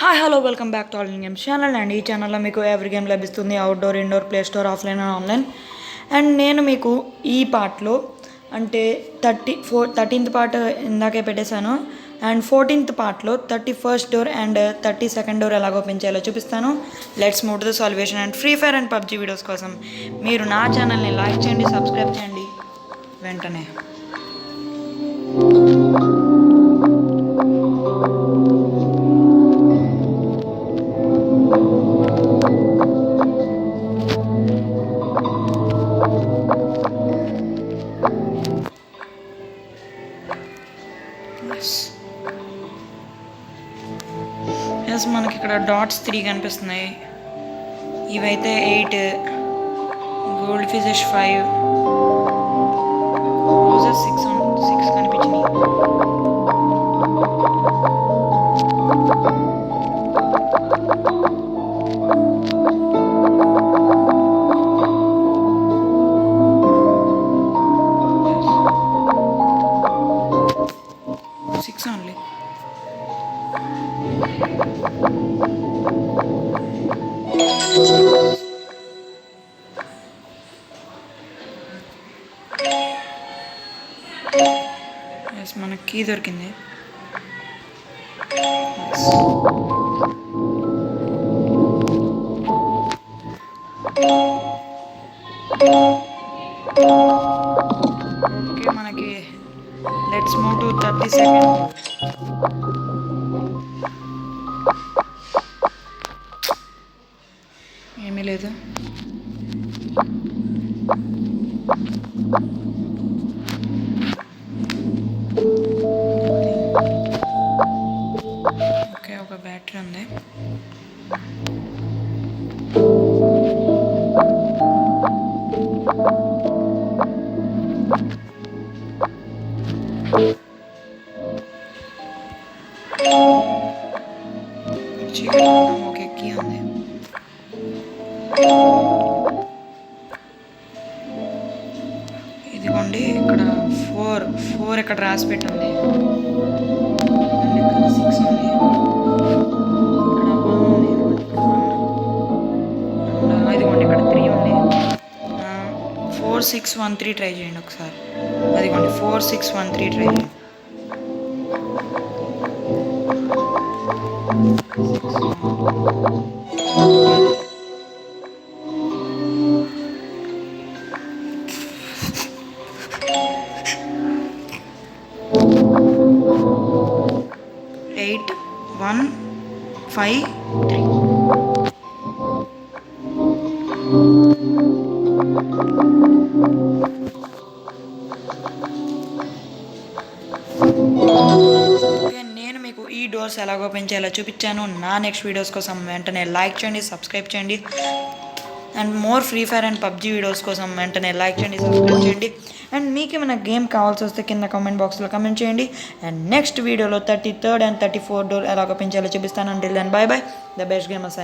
Hi hello welcome back to all in games channel. And ఈ ఛానల్లో మీకు every game లభిస్తుంది, outdoor, indoor, play store, offline and online. And నేను మీకు ఈ పార్ట్లో అంటే 13th పార్ట్ ఇందాకే పెట్టేశాను. అండ్ 14th పార్ట్లో 31st door and 32nd door ఎలాగో ఓపెన్ చేయాలో చూపిస్తాను. Let's move to the salvation. And free fire and PUBG videos కోసం మీరు నా ఛానల్ని లైక్ చేయండి, సబ్స్క్రైబ్ చేయండి వెంటనే. ఎస్, మనకి ఇక్కడ డాట్స్ 3 కనిపిస్తున్నాయి. ఇవైతే 8, గోల్డ్ ఫిషెస్ 5, రోజెస్ 6 కనిపించినాయి. ఓన్లీ ఎస్, మనకి కీ దొరికింది. ఓకే, మనకి లెట్స్ మూవ్ టు 32nd. ఏమీ లేదు. ఓకే, ఒక బ్యాటరీ ఉంది. ఓకే, కీ ఉంది. ఇదిగోండి, ఇక్కడ 4 ఇక్కడ రాసి పెట్టింది. ఇక్కడ 6 ఉంది. ఇక్కడ 1 ఉంది. ఇదిగోండి, ఇక్కడ 3 ఉంది. 4 6 1 3 ట్రై చేయండి ఒకసారి. అదిగోండి 4 6 1 3 ట్రై చేయండి. Eight 1 5 3. నేను మీకు ఈ డోర్స్ ఎలాగో ఓపెన్ చేయాలో చూపించాను. నా నెక్స్ట్ వీడియోస్ కోసం వెంటనే లైక్ చేయండి, సబ్స్క్రైబ్ చేయండి. And more free fire and PUBG videos కోసం వెంటనే లైక్ చేయండి, సబ్స్క్రైబ్ చేయండి. అండ్ మీకు ఏమైనా గేమ్ కావాల్సి వస్తే కింద కామెంట్ బాక్స్లో కామెంట్ చేయండి. అండ్ నెక్స్ట్ వీడియోలో 33rd అండ్ 34th డోర్ ఎలాగో ఓపెన్ చేయాలో చూపిస్తాను. Until then bye bye, the best gamers.